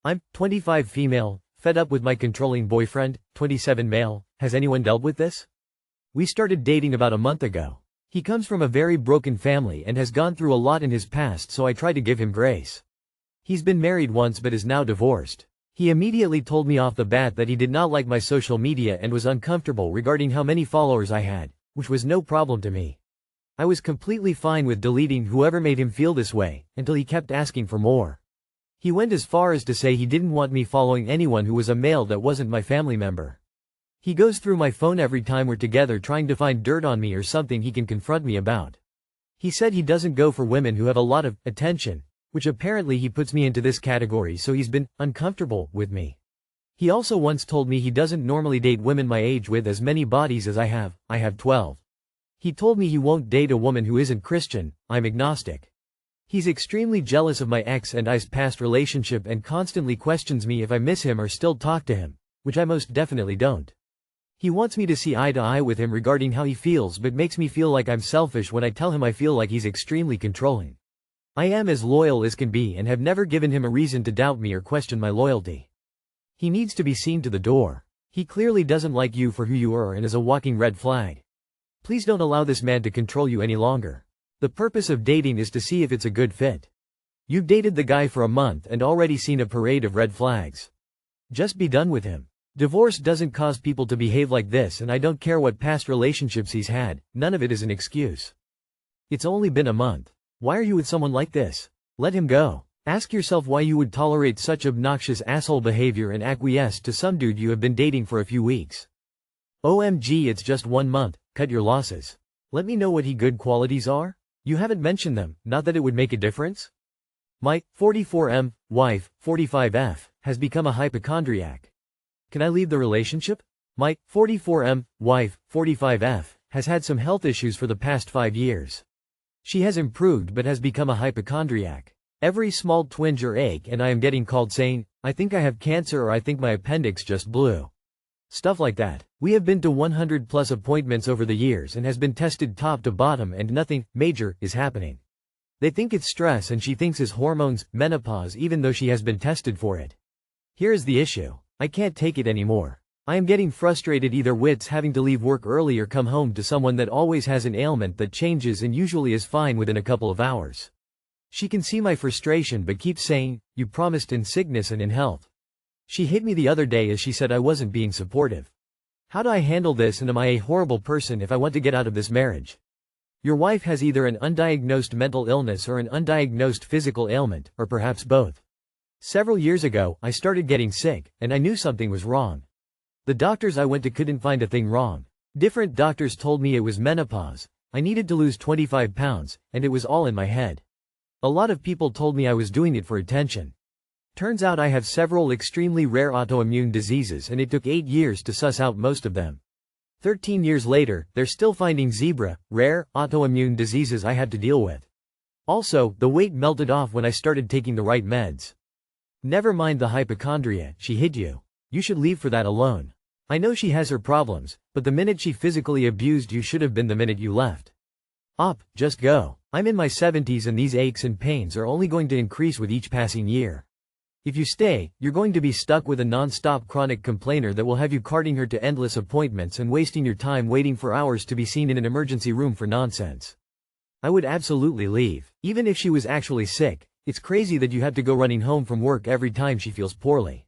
I'm 25 female, fed up with my controlling boyfriend, 27 male. Has anyone dealt with this? We started dating about a month ago. He comes from a very broken family and has gone through a lot in his past, so I try to give him grace. He's been married once but is now divorced. He immediately told me off the bat that he did not like my social media and was uncomfortable regarding how many followers I had, which was no problem to me. I was completely fine with deleting whoever made him feel this way, until he kept asking for more. He went as far as to say he didn't want me following anyone who was a male that wasn't my family member. He goes through my phone every time we're together trying to find dirt on me or something he can confront me about. He said he doesn't go for women who have a lot of attention, which apparently he puts me into this category, so he's been uncomfortable with me. He also once told me he doesn't normally date women my age with as many bodies as I have 12. He told me he won't date a woman who isn't Christian. I'm agnostic. He's extremely jealous of my ex and I's past relationship and constantly questions me if I miss him or still talk to him, which I most definitely don't. He wants me to see eye to eye with him regarding how he feels, but makes me feel like I'm selfish when I tell him I feel like he's extremely controlling. I am as loyal as can be and have never given him a reason to doubt me or question my loyalty. He needs to be seen to the door. He clearly doesn't like you for who you are and is a walking red flag. Please don't allow this man to control you any longer. The purpose of dating is to see if it's a good fit. You've dated the guy for a month and already seen a parade of red flags. Just be done with him. Divorce doesn't cause people to behave like this, and I don't care what past relationships he's had, none of it is an excuse. It's only been a month. Why are you with someone like this? Let him go. Ask yourself why you would tolerate such obnoxious asshole behavior and acquiesce to some dude you have been dating for a few weeks. OMG, it's just 1 month, cut your losses. Let me know what his good qualities are. You haven't mentioned them, not that it would make a difference. My 44M wife, 45F, has become a hypochondriac. Can I leave the relationship? My 44M wife, 45F, has had some health issues for the past 5 years. She has improved but has become a hypochondriac. Every small twinge or ache and I am getting called saying, I think I have cancer or I think my appendix just blew. Stuff like that. We have been to 100 plus appointments over the years and has been tested top to bottom and nothing major is happening. They think it's stress and she thinks it's hormones, menopause, even though she has been tested for it. Here is the issue. I can't take it anymore. I am getting frustrated either with having to leave work early or come home to someone that always has an ailment that changes and usually is fine within a couple of hours. She can see my frustration but keeps saying, you promised in sickness and in health. She hit me the other day as she said I wasn't being supportive. How do I handle this, and am I a horrible person if I want to get out of this marriage? Your wife has either an undiagnosed mental illness or an undiagnosed physical ailment, or perhaps both. Several years ago, I started getting sick, and I knew something was wrong. The doctors I went to couldn't find a thing wrong. Different doctors told me it was menopause, I needed to lose 25 pounds, and it was all in my head. A lot of people told me I was doing it for attention. Turns out I have several extremely rare autoimmune diseases and it took 8 years to suss out most of them. 13 years later, they're still finding rare, autoimmune diseases I had to deal with. Also, the weight melted off when I started taking the right meds. Never mind the hypochondria, she hid you. You should leave for that alone. I know she has her problems, but the minute she physically abused you should have been the minute you left. Just go. I'm in my 70s and these aches and pains are only going to increase with each passing year. If you stay, you're going to be stuck with a non-stop chronic complainer that will have you carting her to endless appointments and wasting your time waiting for hours to be seen in an emergency room for nonsense. I would absolutely leave. Even if she was actually sick, it's crazy that you have to go running home from work every time she feels poorly.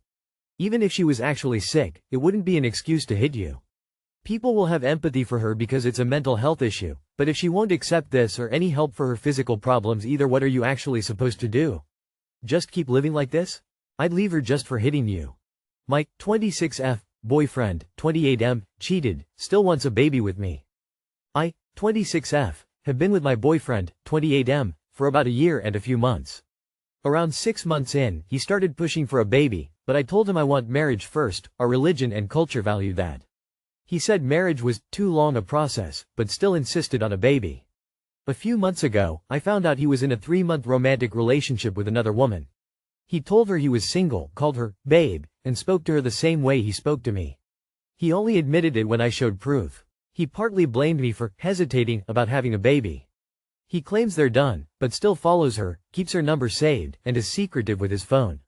Even if she was actually sick, it wouldn't be an excuse to hit you. People will have empathy for her because it's a mental health issue, but if she won't accept this or any help for her physical problems either, what are you actually supposed to do? Just keep living like this? I'd leave her just for hitting you. My 26F boyfriend, 28M, cheated, still wants a baby with me. I, 26F, have been with my boyfriend, 28M, for about a year and a few months. Around 6 months in, he started pushing for a baby, but I told him I want marriage first, our religion and culture value that. He said marriage was too long a process, but still insisted on a baby. A few months ago, I found out he was in a 3-month romantic relationship with another woman. He told her he was single, called her babe, and spoke to her the same way he spoke to me. He only admitted it when I showed proof. He partly blamed me for hesitating about having a baby. He claims they're done, but still follows her, keeps her number saved, and is secretive with his phone.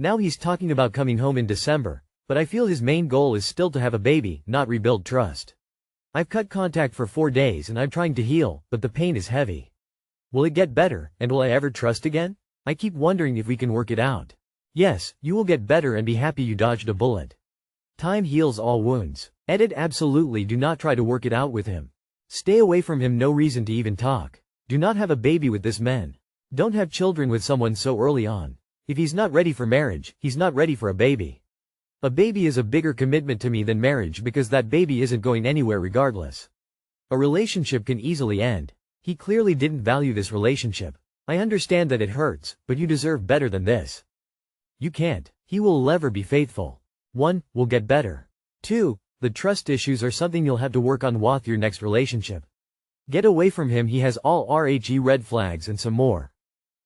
Now he's talking about coming home in December, but I feel his main goal is still to have a baby, not rebuild trust. I've cut contact for 4 days and I'm trying to heal, but the pain is heavy. Will it get better, and will I ever trust again? I keep wondering if we can work it out. Yes, you will get better and be happy you dodged a bullet. Time heals all wounds. Edit. Absolutely do not try to work it out with him. Stay away from him. No reason to even talk. Do not have a baby with this man. Don't have children with someone so early on. If he's not ready for marriage, he's not ready for a baby. A baby is a bigger commitment to me than marriage because that baby isn't going anywhere regardless. A relationship can easily end. He clearly didn't value this relationship. I understand that it hurts, but you deserve better than this. You can't. He will never be faithful. 1. Will get better. 2. The trust issues are something you'll have to work on with your next relationship. Get away from him. He has all RHE red flags and some more.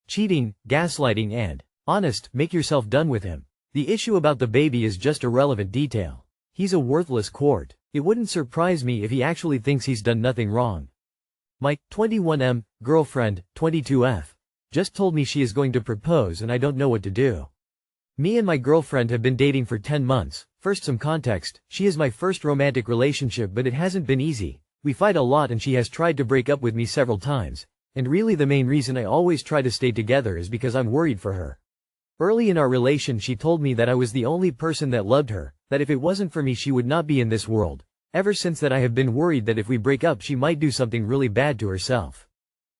Cheating, gaslighting and, honest, make yourself done with him. The issue about the baby is just a relevant detail. He's a worthless quart. It wouldn't surprise me if he actually thinks he's done nothing wrong. My 21M girlfriend, 22F, just told me she is going to propose and I don't know what to do. Me and my girlfriend have been dating for 10 months. First, some context. She is my first romantic relationship, but it hasn't been easy. We fight a lot and she has tried to break up with me several times. And really the main reason I always try to stay together is because I'm worried for her. Early in our relation she told me that I was the only person that loved her, that if it wasn't for me she would not be in this world. Ever since that I have been worried that if we break up she might do something really bad to herself.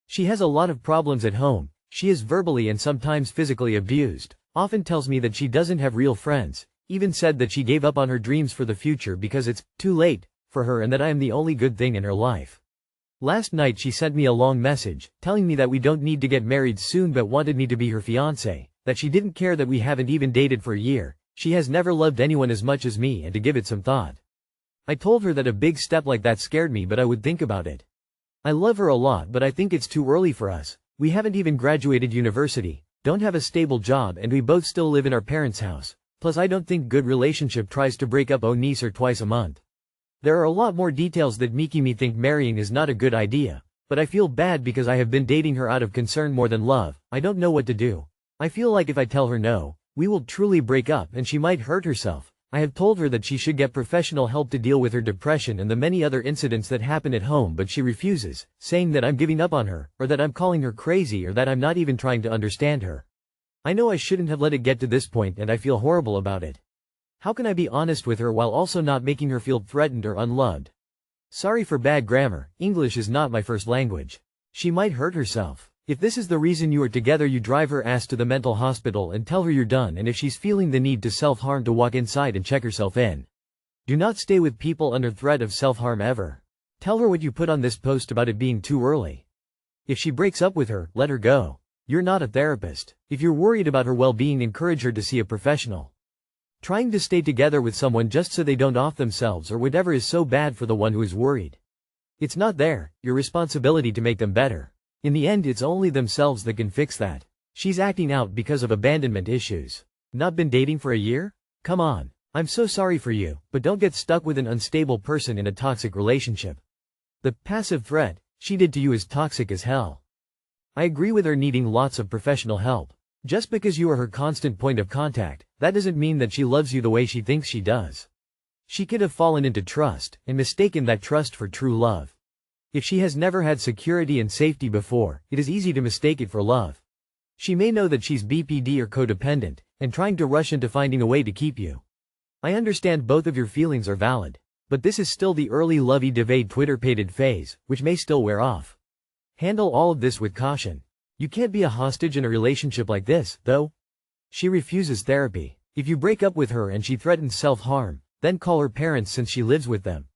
She has a lot of problems at home. She is verbally and sometimes physically abused. Often tells me that she doesn't have real friends, even said that she gave up on her dreams for the future because it's too late for her and that I am the only good thing in her life. Last night she sent me a long message, telling me that we don't need to get married soon but wanted me to be her fiancé, that she didn't care that we haven't even dated for a year, she has never loved anyone as much as me and to give it some thought. I told her that a big step like that scared me but I would think about it. I love her a lot but I think it's too early for us. We haven't even graduated university. Don't have a stable job and we both still live in our parents' house. Plus I don't think good relationship tries to break up once or twice a month. There are a lot more details that make me think marrying is not a good idea. But I feel bad because I have been dating her out of concern more than love. I don't know what to do. I feel like if I tell her no, we will truly break up and she might hurt herself. I have told her that she should get professional help to deal with her depression and the many other incidents that happen at home but she refuses, saying that I'm giving up on her, or that I'm calling her crazy or that I'm not even trying to understand her. I know I shouldn't have let it get to this point and I feel horrible about it. How can I be honest with her while also not making her feel threatened or unloved? Sorry for bad grammar, English is not my first language. She might hurt herself. If this is the reason you are together you drive her ass to the mental hospital and tell her you're done and if she's feeling the need to self-harm to walk inside and check herself in. Do not stay with people under threat of self-harm ever. Tell her what you put on this post about it being too early. If she breaks up with her, let her go. You're not a therapist. If you're worried about her well-being encourage her to see a professional. Trying to stay together with someone just so they don't off themselves or whatever is so bad for the one who is worried. It's not your responsibility to make them better. In the end it's only themselves that can fix that. She's acting out because of abandonment issues. Not been dating for a year? Come on. I'm so sorry for you, but don't get stuck with an unstable person in a toxic relationship. The passive threat she did to you is toxic as hell. I agree with her needing lots of professional help. Just because you are her constant point of contact, that doesn't mean that she loves you the way she thinks she does. She could have fallen into trust and mistaken that trust for true love. If she has never had security and safety before, it is easy to mistake it for love. She may know that she's BPD or codependent, and trying to rush into finding a way to keep you. I understand both of your feelings are valid, but this is still the early lovey-dovey Twitter-pated phase, which may still wear off. Handle all of this with caution. You can't be a hostage in a relationship like this, though. She refuses therapy. If you break up with her and she threatens self-harm, then call her parents since she lives with them.